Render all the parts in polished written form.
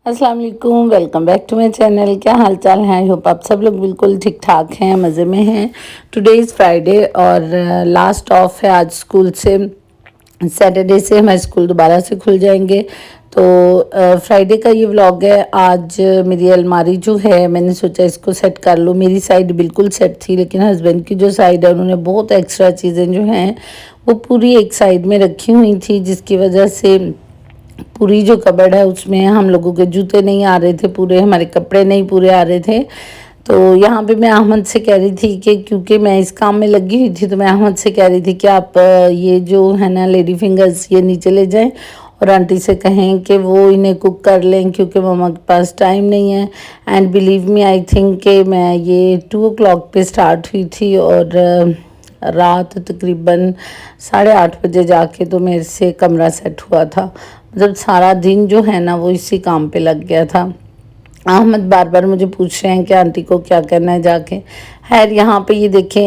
अस्सलाम वालेकुम, welcome back to my channel. क्या हाल चाल है? आई होप आप सब लोग बिल्कुल ठीक ठाक हैं, मज़े में हैं। टुडे इज़ फ्राइडे और लास्ट ऑफ है आज स्कूल से। सैटरडे से हमारे स्कूल दोबारा से खुल जाएंगे। तो फ्राइडे का ये व्लॉग है। आज मेरी अलमारी जो है मैंने सोचा इसको सेट कर लूँ। मेरी साइड बिल्कुल सेट थी, लेकिन हस्बैंड की जो साइड है उन्होंने बहुत एक्स्ट्रा चीज़ें जो हैं वो पूरी एक साइड में रखी हुई थी, जिसकी वजह से पूरी जो कबर्ड है उसमें हम लोगों के जूते नहीं आ रहे थे, पूरे हमारे कपड़े नहीं पूरे आ रहे थे। तो यहाँ पे मैं अहमद से कह रही थी कि क्योंकि मैं इस काम में लगी हुई थी, तो मैं अहमद से कह रही थी कि आप ये जो है ना लेडी फिंगर्स ये नीचे ले जाएं और आंटी से कहें कि वो इन्हें कुक कर लें, क्योंकि मम्मा के पास टाइम नहीं है। And believe me, I think कि मैं ये 2 o'clock पे स्टार्ट हुई थी और रात तकरीबन 8:30 बजे जाके तो मेरे से कमरा सेट हुआ था। मतलब सारा दिन जो है ना वो इसी काम पे लग गया था। अहमद बार बार मुझे पूछ रहे हैं कि आंटी को क्या करना है जाके। खैर यहाँ पे ये देखें,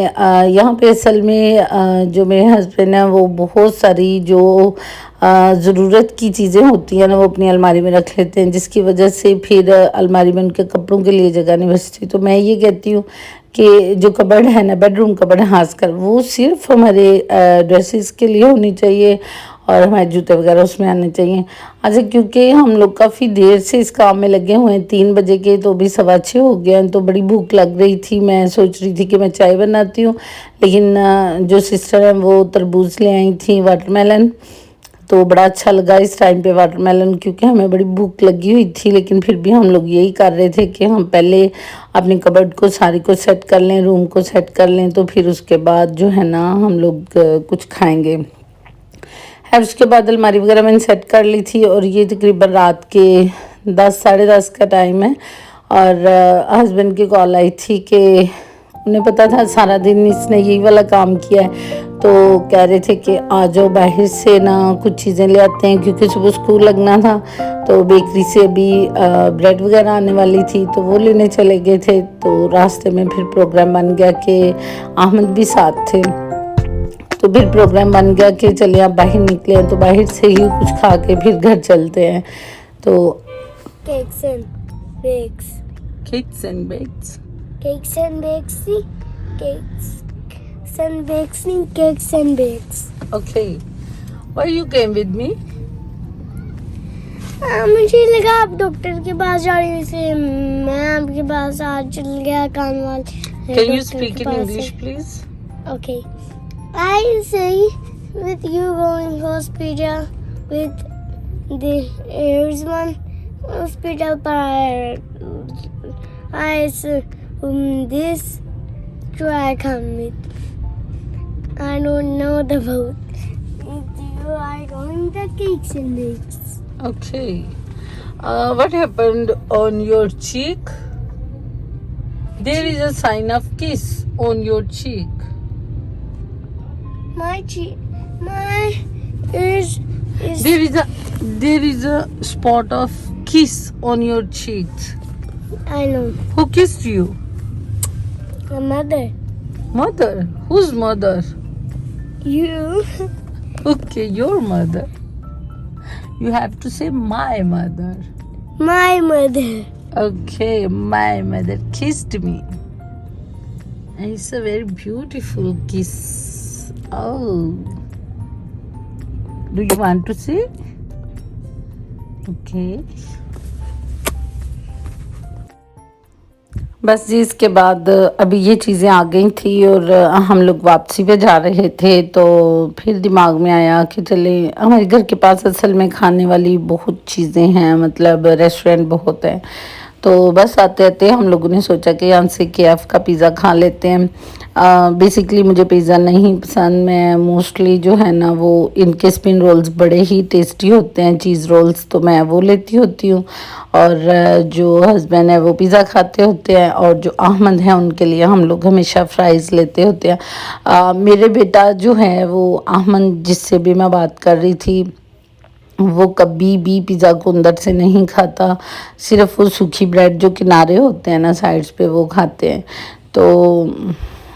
यहाँ पे असल में जो मेरे हस्बैंड हैं वो बहुत सारी जो ज़रूरत की चीज़ें होती हैं ना वो अपनी अलमारी में रख लेते हैं, जिसकी वजह से फिर अलमारी में उनके कपड़ों के लिए जगह नहीं बचती। तो मैं ये कहती हूँ कि जो कबर्ड है ना, बेडरूम कबर्ड खास कर, वो सिर्फ हमारे ड्रेसेस के लिए होनी चाहिए और हमारे जूते वगैरह उसमें आने चाहिए। अच्छा, क्योंकि हम लोग काफ़ी देर से इस काम में लगे हुए हैं, 3 बजे के, तो अभी 6:15 हो गए हैं। तो बड़ी भूख लग रही थी, मैं सोच रही थी कि मैं चाय बनाती हूँ, लेकिन जो सिस्टर हैं वो तरबूज ले आई थी, वाटरमेलन। तो बड़ा अच्छा लगा इस टाइम पे वाटरमेलन, क्योंकि हमें बड़ी भूख लगी हुई थी। लेकिन फिर भी हम लोग यही कर रहे थे कि हम पहले अपनी कबर्ड को सारी को सेट कर लें, रूम को सेट कर लें, तो फिर उसके बाद जो है ना हम लोग कुछ खाएंगे। है उसके बाद अलमारी वगैरह मैंने सेट कर ली थी और ये तकरीबन रात के 10 साढ़े 10 का टाइम है। और हस्बैंड की कॉल आई थी कि उन्हें पता था सारा दिन इसने यही वाला काम किया है, तो कह रहे थे कि आ जाओ बाहर से ना कुछ चीज़ें ले आते हैं, क्योंकि सुबह स्कूल लगना था। तो बेकरी से अभी ब्रेड वगैरह आने वाली थी, तो वो लेने चले गए थे। तो रास्ते में फिर प्रोग्राम बन गया कि अहमद भी साथ थे, तो फिर प्रोग्राम बन गया कि चलिए आप बाहर निकले हैं, तो बाहर से ही कुछ खा के फिर घर चलते हैं। तो Cakes and bakes. Cakes and bakes, Cakes and bakes. See? Cakes and bakes. See? Cakes and bakes. Okay, why you came with me? मुझे लगा आप डॉक्टर के पास जा रही से मैं आपके पास आज चल गया कान वाले। Can you speak in English please? Okay. I say with you going hospital with there's one hospital but I say this try come with. I don't know the vote. You are going the cakes and bakes. Okay, what happened on your cheek? There is a sign of kiss on your cheek. My is There is a spot of kiss on your cheek. I know Who kissed you? my mother. Mother? Whose mother? You. Okay, your mother. You have to say my mother. My mother. Okay, my mother kissed me. And it's a very beautiful kiss. Oh. Do you want to see? Okay. बस जी, इसके बाद अभी ये चीज़ें आ गई थी और हम लोग वापसी पे जा रहे थे। तो फिर दिमाग में आया कि चले, हमारे घर के पास असल में खाने वाली बहुत चीज़ें हैं, मतलब रेस्टोरेंट बहुत हैं। तो बस आते आते हम लोगों ने सोचा कि यहाँ से KF का पिज़्ज़ा खा लेते हैं। बेसिकली मुझे पिज़्ज़ा नहीं पसंद, मैं मोस्टली जो है ना वो इनके स्पिन रोल्स बड़े ही टेस्टी होते हैं, चीज़ रोल्स, तो मैं वो लेती होती हूँ। और जो हस्बैंड है वो पिज़्ज़ा खाते होते हैं, और जो अहमद हैं उनके लिए हम लोग हमेशा फ्राइज़ लेते होते हैं। मेरे बेटा जो है वो अहमद, जिससे भी मैं बात कर रही थी, वो कभी भी पिज़्ज़ा को अंदर से नहीं खाता, सिर्फ वो सूखी ब्रेड जो किनारे होते हैं ना साइड्स पे वो खाते हैं। तो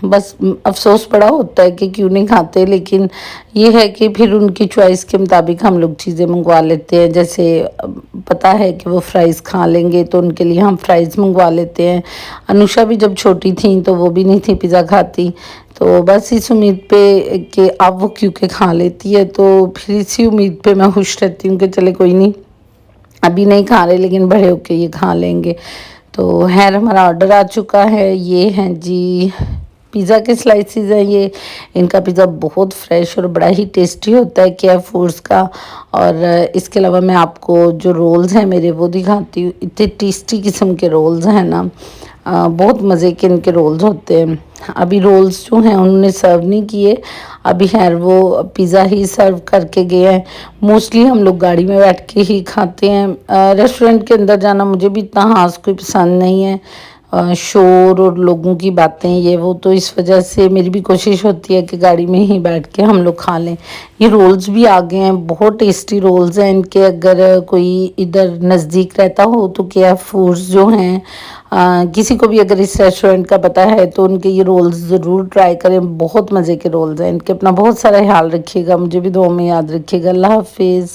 बस अफसोस बड़ा होता है कि क्यों नहीं खाते, लेकिन ये है कि फिर उनकी चॉइस के मुताबिक हम लोग चीज़ें मंगवा लेते हैं। जैसे पता है कि वो फ्राइज़ खा लेंगे तो उनके लिए हम फ्राइज़ मंगवा लेते हैं। अनुषा भी जब छोटी थी तो वो भी नहीं थी पिज़्ज़ा खाती, तो बस इस उम्मीद पे कि अब वो क्योंकि खा लेती है, तो फिर इसी उम्मीद पे मैं खुश रहती हूँ कि चले कोई नहीं, अभी नहीं खा रहे लेकिन बड़े होके ये खा लेंगे। तो खैर हमारा ऑर्डर आ चुका है। ये हैं जी पिज़्ज़ा के स्लाइसेस हैं ये। इनका पिज़्ज़ा बहुत फ्रेश और बड़ा ही टेस्टी होता है केएफ फूड्स का। और इसके अलावा मैं आपको जो रोल्स हैं मेरे वो दिखाती हूँ। इतने टेस्टी किस्म के रोल्स हैं ना, बहुत मज़े के इनके रोल्स होते हैं। अभी रोल्स जो हैं उन्होंने सर्व नहीं किए, अभी खैर वो पिज़्ज़ा ही सर्व करके गए हैं। मोस्टली हम लोग गाड़ी में बैठ के ही खाते हैं। रेस्टोरेंट के अंदर जाना मुझे भी इतना ख़ास कोई पसंद नहीं है, शोर और लोगों की बातें ये वो, तो इस वजह से मेरी भी कोशिश होती है कि गाड़ी में ही बैठ के हम लोग खा लें। ये रोल्स भी आ गए हैं, बहुत टेस्टी रोल्स हैं इनके। अगर कोई इधर नज़दीक रहता हो तो केएफ फूड्स जो हैं, किसी को भी अगर इस रेस्टोरेंट का पता है तो उनके ये रोल्स ज़रूर ट्राई करें, बहुत मज़े के रोल्स हैं इनके। अपना बहुत सारा ख्याल रखिएगा, मुझे भी दुआ में याद रखिएगा। अल्लाह हाफिज़।